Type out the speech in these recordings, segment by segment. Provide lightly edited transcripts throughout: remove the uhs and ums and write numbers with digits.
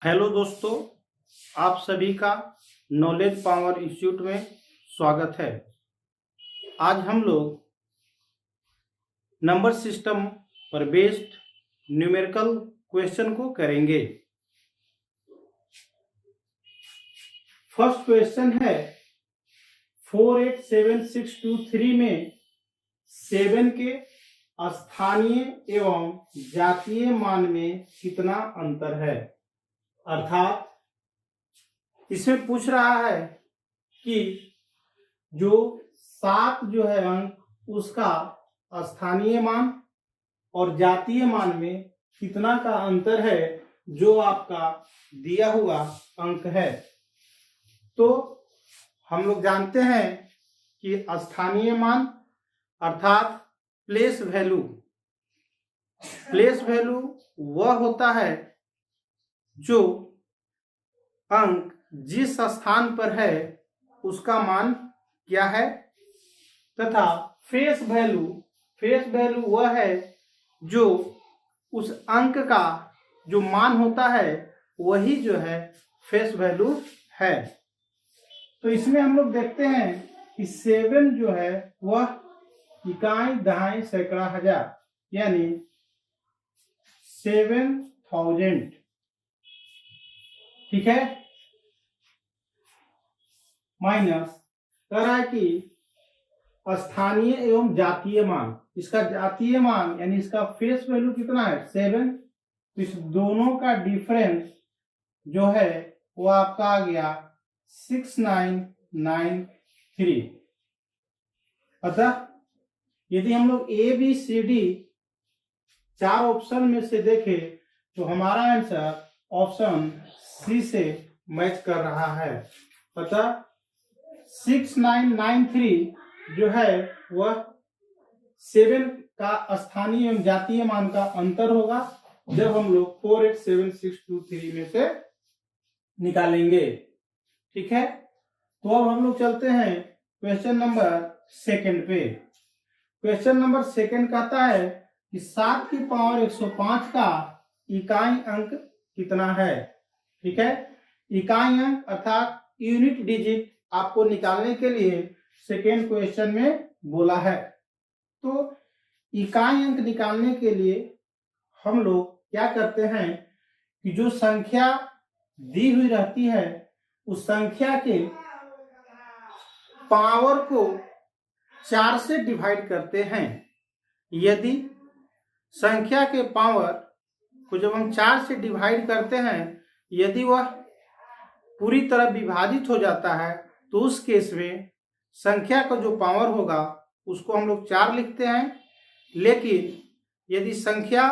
Hello दोस्तों, आप सभी का नॉलेज पावर इंस्टीट्यूट में स्वागत है। आज हम लोग नंबर सिस्टम पर बेस्ड न्यूमेरिकल क्वेश्चन को करेंगे। फर्स्ट क्वेश्चन है 487623 में 7 के स्थानीय एवं जातीय मान में कितना अंतर है। अर्थात इसमें पूछ रहा है कि जो 7 जो है अंक उसका स्थानीय मान और जातीय मान में कितना का अंतर है जो आपका दिया हुआ अंक है। तो हम लोग जानते हैं कि स्थानीय मान अर्थात प्लेस वैल्यू वह होता है जो अंक जिस स्थान पर है उसका मान क्या है, तथा फेस वैल्यू वह है जो उस अंक का जो मान होता है वही जो है फेस वैल्यू है। तो इसमें हम लोग देखते हैं कि 7 जो है वह इकाई दहाई सैकड़ा हजार यानी 7000, ठीक है, माइनस कह रहा है कि स्थानीय एवं जातीय मान, इसका जातीय मान यानी इसका फेस वैल्यू कितना है 7। तो इस दोनों का डिफरेंस जो है वो आपका आ गया 6993। अतः यदि हम लोग A B C D 4 option में से देखें तो हमारा आंसर ऑप्शन सी से मैच कर रहा है। अतः 6993 जो है वह 7 का स्थानीय एवं जातीय मान का अंतर होगा जब हम लोग 487623 में से निकालेंगे। ठीक है, तो अब हम लोग चलते हैं क्वेश्चन नंबर सेकंड पे। क्वेश्चन नंबर सेकंड कहता है कि 7 की पावर 105 का इकाई अंक कितना है। ठीक है, इकाई अंक अर्थात यूनिट डिजिट आपको निकालने के लिए सेकेंड क्वेश्चन में बोला है। तो इकाई अंक निकालने के लिए हम लोग क्या करते हैं कि जो संख्या दी हुई रहती है उस संख्या के पावर को 4 से डिवाइड करते हैं। यदि संख्या के पावर को जब हम 4 से डिवाइड करते हैं, यदि वह पूरी तरह विभाजित हो जाता है तो उस केस में संख्या का जो पावर होगा उसको हम लोग 4 लिखते हैं। लेकिन यदि संख्या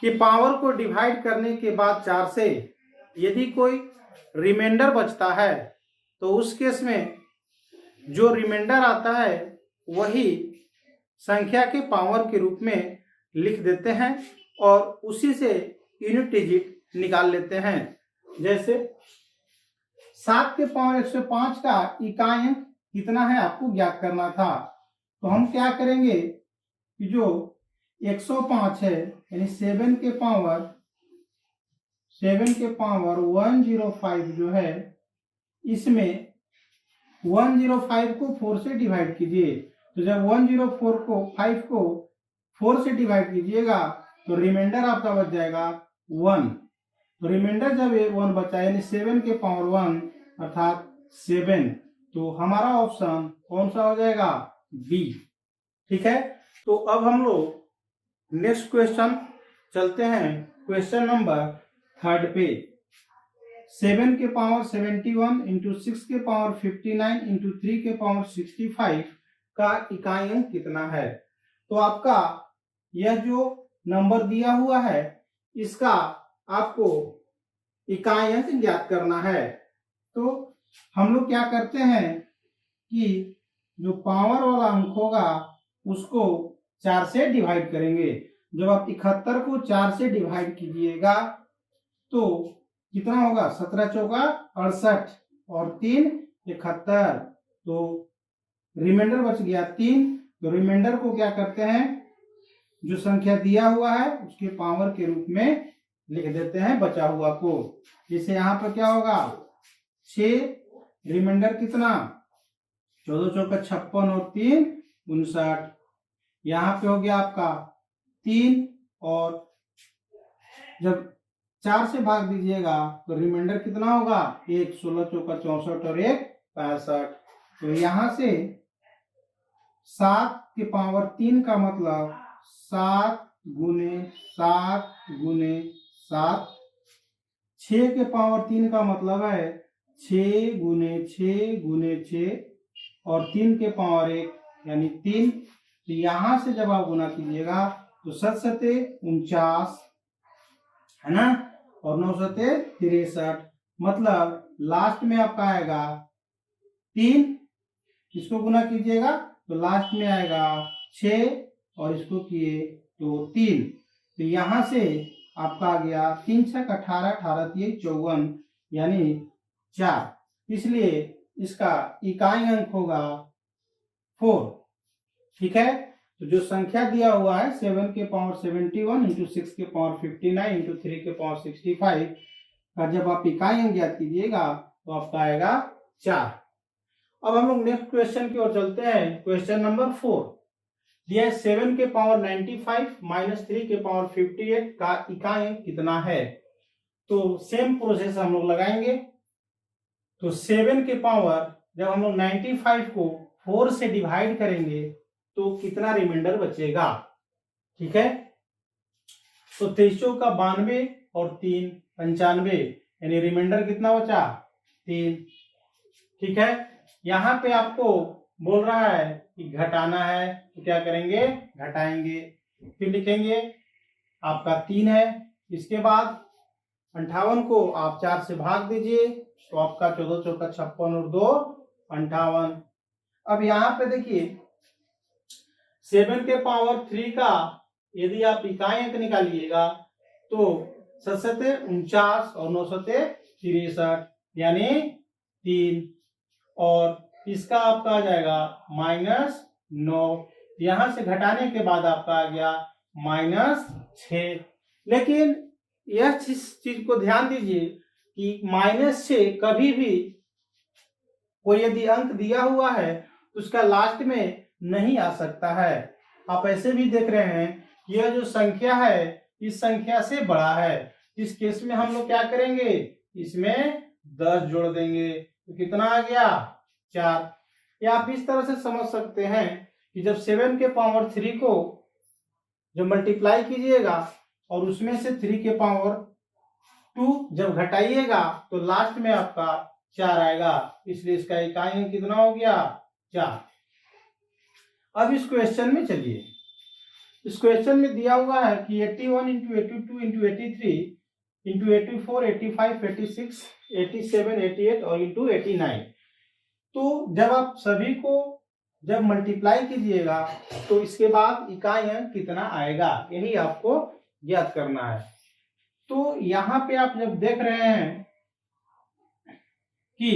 के पावर को डिवाइड करने के बाद 4 से यदि कोई रिमाइंडर बचता है तो उस केस में जो रिमाइंडर आता है वही संख्या के पावर के रूप में लिख देते हैं और उसी से यूनिट डिजिट निकाल लेते हैं। जैसे 7 के पावर 105 का इकाई अंक कितना है आपको ज्ञात करना था। तो हम क्या करेंगे कि जो 105 है यानी 7 के पावर 105 जो है इसमें 105 को 4 से डिवाइड कीजिए। तो जब 5 को 4 से डिवाइड कीजिएगा तो रिमाइंडर आपका बच जाएगा 1। तो रिमाइंडर जब 1 बचा यानी 7 के पावर 1 अर्थात 7, तो हमारा ऑप्शन कौन सा हो जाएगा, बी। ठीक है, तो अब हम लोग नेक्स्ट क्वेश्चन चलते हैं क्वेश्चन नंबर थर्ड पे। 7 के पावर 71 इंटू 6 के पावर 59 इंटू 3 के पावर 65 का इकाई अंक कितना है। तो आपका यह जो नंबर दिया हुआ है इसका आपको इकाई अंक ज्ञात करना है। तो हम लोग क्या करते हैं कि जो पावर वाला अंक होगा उसको 4 से डिवाइड करेंगे। जब आप 71 को 4 से डिवाइड कीजिएगा तो कितना होगा, 17 चौका 68 और 3 71, तो रिमाइंडर बच गया 3। तो रिमाइंडर को क्या करते हैं, जो संख्या दिया हुआ है उसके पावर के रूप में लिख देते हैं बचा हुआ को। जैसे यहाँ पर क्या होगा 6, रिमाइंडर कितना 14 चौका 56 और 3 59। यहाँ पे हो गया आपका 3, और जब 4 से भाग दीजिएगा तो रिमाइंडर कितना होगा 1, 16 चौका 64 और 1 65। तो यहाँ से 7 के पावर 3 का मतलब 7 गुने 7 गुने 7। 6 के पावर 3 का मतलब है 6 गुने 6 गुने 6, और 3 के पावर 1 यानी 3। तो यहां से जब आप गुना कीजिएगा तो 7 सते 49 है ना, और 9 सते 63। मतलब लास्ट में आपका आएगा 3, इसको गुना कीजिएगा तो लास्ट में आएगा 6, और इसको किए तो 3। तो यहां से आपका आ गया 3 छक 18, 18 3 54 यानी 4। इसलिए इसका इकाई अंक होगा 4। ठीक है, तो जो संख्या दिया हुआ है 7 के पावर 71 इंटू 6 के पावर 59 इंटू 3 के पावर 65 का जब आप इकाई अंक ज्ञात कीजिएगा तो आपका आएगा 4। अब हम लोग नेक्स्ट क्वेश्चन की ओर चलते हैं। क्वेश्चन नंबर 4 दिया है 7 के पावर 95 माइनस 3 के पावर 58 का इकाई अंक कितना है। तो सेम प्रोसेस हम लोग लगाएंगे। तो 7 के पावर जब हम लोग 95 को 4 से डिवाइड करेंगे तो कितना रिमाइंडर बचेगा। ठीक है, तो 23 का 92 और 3 95 यानी रिमाइंडर कितना बचा 3। ठीक है, यहाँ पे आपको बोल रहा है कि घटाना है तो क्या करेंगे घटाएंगे। फिर लिखेंगे आपका 3 है, इसके बाद 58 को आप 4 से भाग दीजिए तो आपका 14 चौका 56 और 2 58। अब यहाँ पे देखिए 7 के पावर 3 का यदि आप इकाई अंक निकालिएगा तो 7 सते 49 और 9 सते 63 यानी 3, और इसका आपका आ जाएगा -9। यहां से घटाने के बाद आपका आ गया -6। लेकिन यह चीज को ध्यान दीजिए कि -6 कभी भी कोई यदि अंक दिया हुआ है तो उसका लास्ट में नहीं आ सकता है। आप ऐसे भी देख रहे हैं कि यह जो संख्या है इस संख्या से बड़ा है। इस केस में हम लोग क्या करेंगे इसमें 10 जोड़ देंगे तो कितना आ गया 4। या आप इस तरह से समझ सकते हैं कि जब 7 के पावर 3 को जब मल्टीप्लाई कीजिएगा और उसमें से 3 के पावर 2 जब घटाइएगा तो लास्ट में आपका 4 आएगा, इसलिए इसका इकाई अंक कितना हो गया 4। अब इस क्वेश्चन में चलिए, इस क्वेश्चन में दिया हुआ है कि 81 इंटू 82 इंटू 83 इंटू 84 85 86 87 88 और इंटू 89। तो जब आप सभी को जब मल्टीप्लाई कीजिएगा तो इसके बाद इकाई अंक कितना आएगा यही आपको ज्ञात करना है। तो यहाँ पे आप जब देख रहे हैं कि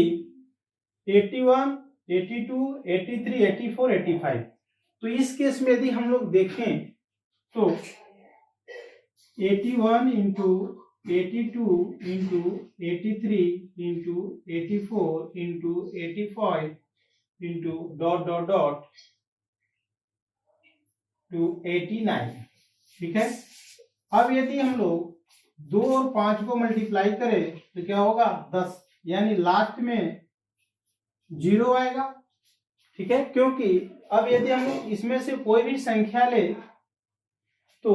81 82 83 84 85, तो इस केस में यदि हम लोग देखें तो 81 into 82 into 83 into 84 into 85 into dot dot dot to 89। ठीक है, अब यदि हम लोग 2 और 5 को मल्टीप्लाई करें तो क्या होगा 10, यानी लास्ट में 0 आएगा। ठीक है, क्योंकि अब यदि हम इसमें से कोई भी संख्या ले तो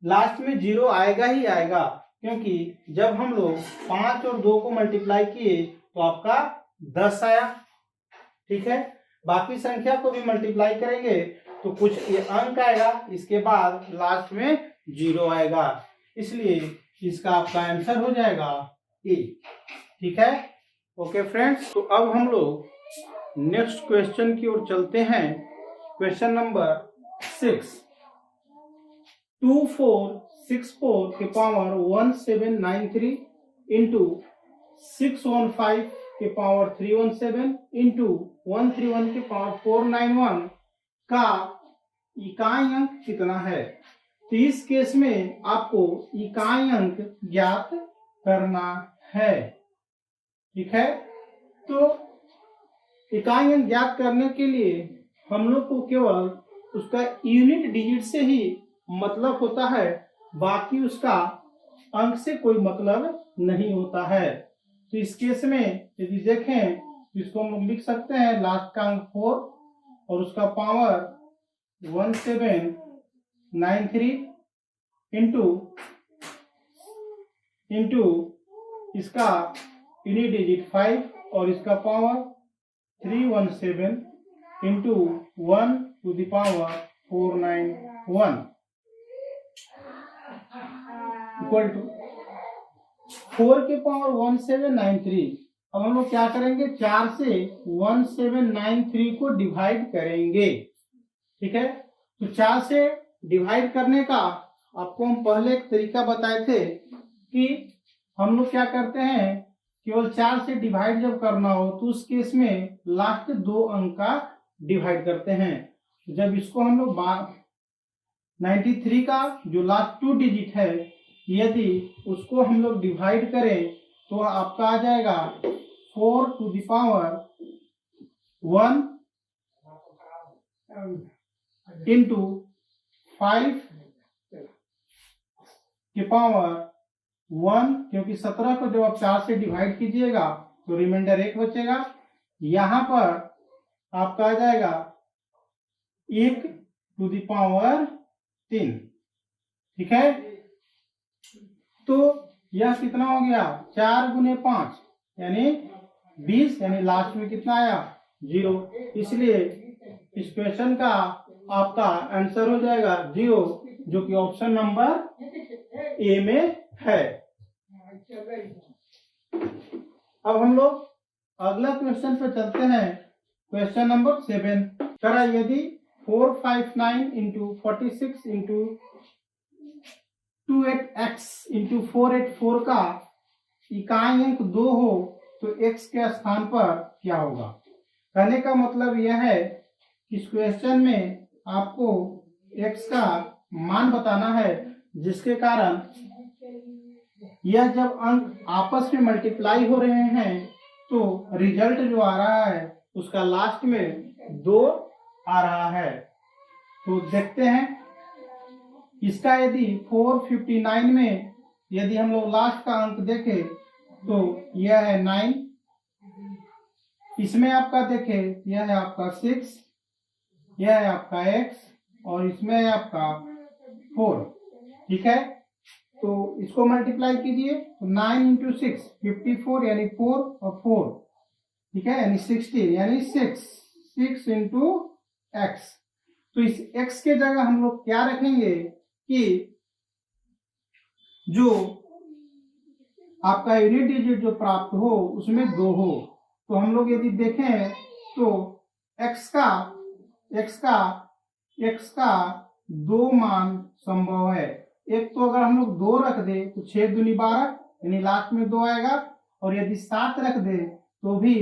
लास्ट में 0 आएगा ही आएगा, क्योंकि जब हम लोग 5 और 2 को मल्टीप्लाई किए तो आपका 10 आया। ठीक है, बाकी संख्या को भी मल्टीप्लाई करेंगे तो कुछ ये अंक आएगा, इसके बाद लास्ट में 0 आएगा, इसलिए इसका आपका आंसर हो जाएगा ए। ठीक है, ओके फ्रेंड्स, तो अब हम लोग नेक्स्ट क्वेश्चन की ओर चलते हैं। क्वेश्चन नंबर 6 2464 के पावर 1793 इंटू 615 के पावर 317 इंटू 131 के पावर 491 का इकाई अंक कितना है। तो इस केस में आपको इकाई अंक ज्ञात करना है। ठीक है, तो इकाई अंक ज्ञात करने के लिए हम लोग को केवल उसका यूनिट डिजिट से ही मतलब होता है, बाकी उसका अंक से कोई मतलब नहीं होता है। तो इस केस में यदि देखें तो इसको हम लोग लिख सकते हैं लास्ट का अंक 4 और उसका पावर 1793 इंटू इसका यूनिट डिजिट 5 और इसका power 317 into 1 to the power 491 equal to 4 के पावर 1793। अब हम लोग क्या करेंगे, 4 से 1793 को डिवाइड करेंगे। ठीक है, तो 4 से डिवाइड करने का आपको हम पहले एक तरीका बताए थे कि हम लोग क्या करते हैं, केवल 4 से डिवाइड जब करना हो तो उस केस में लास्ट 2 अंक का डिवाइड करते हैं। जब इसको हम लोग 93 का जो लास्ट 2 डिजिट है, यदि उसको हम लोग डिवाइड करें तो आपका आ जाएगा 4 टू द पावर 1 इंटू 5 के पावर 1, क्योंकि 17 को जब आप 4 से डिवाइड कीजिएगा तो रिमाइंडर 1 बचेगा। यहां पर आपका आ जाएगा 1 टू द पावर 3। ठीक है, तो यह कितना हो गया, 4 गुने 5 यानी 20, यानी लास्ट में कितना आया 0। इसलिए इस क्वेश्चन का आपका आंसर हो जाएगा 0, जो कि ऑप्शन नंबर ए में है। अब हम लोग अगला क्वेश्चन पे चलते हैं, क्वेश्चन नंबर 7। करा यदि 459 इंटू 46 इंटू 28x इंटू 484 का इकाई अंक 2 हो तो x के स्थान पर क्या होगा। कहने का मतलब यह है कि इस क्वेश्चन में आपको x का मान बताना है, जिसके कारण यह जब अंक आपस में मल्टीप्लाई हो रहे हैं तो रिजल्ट जो आ रहा है उसका लास्ट में 2 आ रहा है। तो देखते हैं इसका, यदि 459 में यदि हम लोग लास्ट का अंक देखें तो यह है 9, इसमें आपका देखें यह है आपका 6, यह है आपका x और इसमें है आपका 4। ठीक है, तो इसको मल्टीप्लाई कीजिए तो 9 इंटू 6 54 यानी 4 और 4, ठीक है, यानी 16 यानी 6 इंटू एक्स। तो इस x के जगह हम लोग क्या रखेंगे कि जो आपका यूनिट डिजिट जो प्राप्त हो उसमें 2 हो। तो हम लोग यदि देखें तो x का 2 मान संभव है। एक तो अगर हम लोग 2 रख दे तो 6 दूनी 12 यानी लास्ट में 2 आएगा, और यदि 7 रख दे तो भी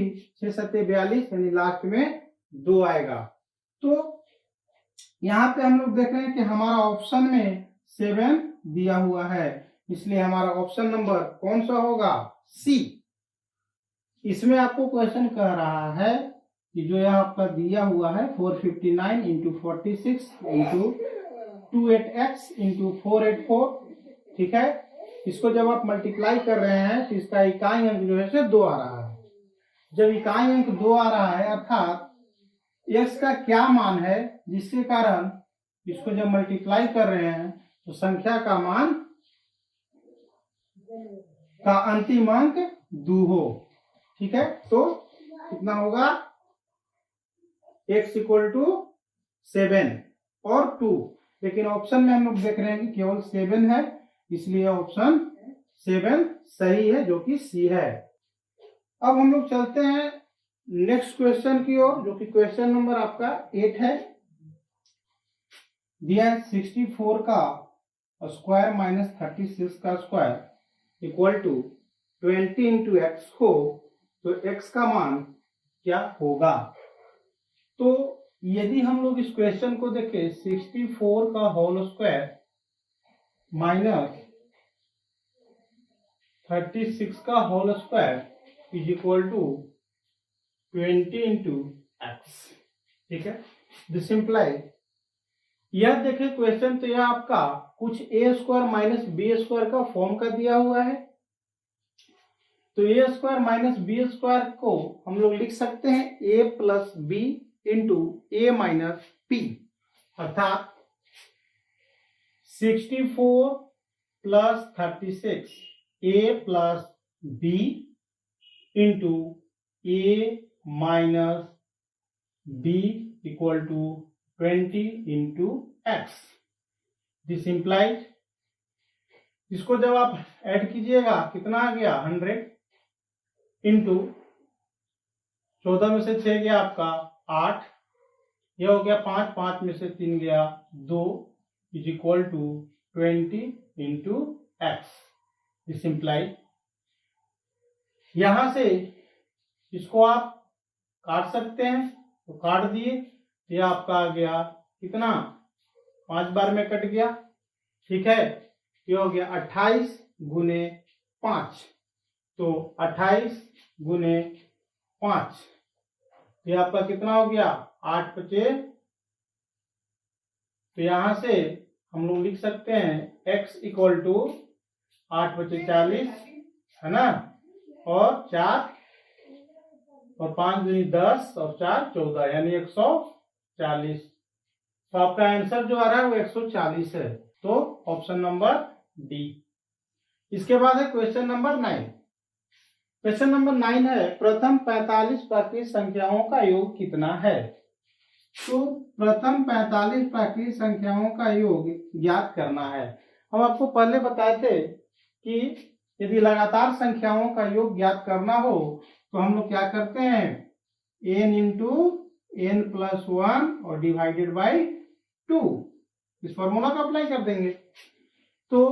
6 सत्ते 42 यानी लास्ट में 2 आएगा। तो यहाँ पे हम लोग देख रहे हैं कि हमारा ऑप्शन में 7 दिया हुआ है, इसलिए हमारा ऑप्शन नंबर कौन सा होगा, सी। इसमें आपको क्वेश्चन कह रहा है कि जो यहाँ आपका दिया हुआ है 459 इंटू 46 इंटू 28x इंटू 484, ठीक है, इसको जब आप मल्टीप्लाई कर रहे हैं तो इसका इकाई अंक जो है 2 आ रहा है। जब इकाई अंक 2 आ रहा है अर्थात x का क्या मान है, जिसके कारण इसको जब मल्टीप्लाई कर रहे हैं तो संख्या का मान का अंतिम अंक 2 हो। ठीक है, तो कितना होगा, x इक्वल टू 7 और 2, लेकिन ऑप्शन में हम लोग देख रहे हैं कि केवल 7 है, इसलिए ऑप्शन 7 सही है, जो कि सी है। अब हम लोग चलते हैं नेक्स्ट क्वेश्चन की ओर, जो कि क्वेश्चन नंबर आपका 8 है। दिया है 64 का स्क्वायर माइनस 36 का square equal to 20 into x हो तो x का मान क्या होगा। तो यदि हम लोग इस क्वेश्चन को देखें 64 का होल स्क्वायर माइनस 36 का whole square is equal to 20 into x. ठीक है, दिस इम्प्लाई, यह देखे क्वेश्चन तो यह आपका कुछ a square minus b square का फॉर्म का दिया हुआ है। तो a square minus b square को हम लोग लिख सकते हैं a plus b into a minus p, अर्थात 64 plus 36 a plus b into a minus b equal to 20 into x. This implies, इसको जब आप ऐड कीजिएगा कितना आ गया 100 इंटू 14 में से 6 गया आपका 8, यह हो गया 5, 5 में से 3 गया 2 is equal to 20 into x. This implies, यहां से इसको आप काट सकते हैं तो काट दिए, यह आपका आ गया कितना 5 बार में कट गया। ठीक है, ये हो गया 28 गुने 5, तो 28 गुने 5 ये आपका कितना हो गया 8 पचे, तो यहां से हम लोग लिख सकते हैं x इक्वल टू 8 पचे 40 है ना, और 4 और 5 दूनी 10 और 4 14 यानी 140। तो आपका आंसर जो आ रहा है वो 140 है, तो ऑप्शन नंबर डी। इसके बाद है क्वेश्चन नंबर 9। क्वेश्चन नंबर 9 है प्रथम 45 प्राकृत संख्याओं का योग कितना है। तो प्रथम 45 प्राकृत संख्याओं का योग ज्ञात करना है। हम आपको पहले बताए थे कि यदि लगातार संख्याओं का योग ज्ञात करना हो तो हम लोग क्या करते हैं, n इंटू n प्लस 1 और डिवाइडेड बाई 2, इस फॉर्मूला को अप्लाई कर देंगे। तो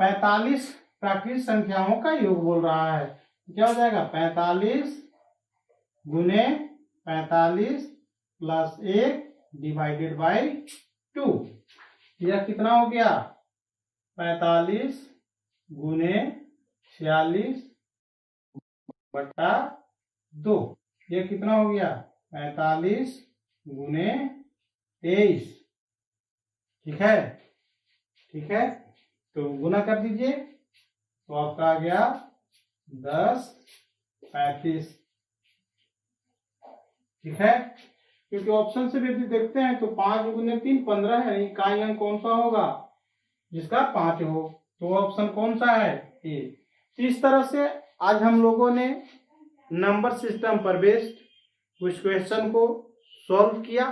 45 प्राकृत संख्याओं का योग बोल रहा है, क्या हो जाएगा 45 गुने 45 प्लस 1 डिवाइडेड बाई 2, यह कितना हो गया 45 गुने 46 बटा 2, यह कितना हो गया 45 गुने 23। ठीक है, ठीक है, तो गुना कर दीजिए तो आपका आ गया 10 35। ठीक है, क्योंकि ऑप्शन से भी यदि देखते हैं तो 5 गुने 3 15 है, इकाई अंक कौन सा होगा जिसका 5 हो, तो ऑप्शन कौन सा है ए। इस तरह से आज हम लोगों ने नंबर सिस्टम पर बेस्ड कुछ क्वेश्चन को सॉल्व किया।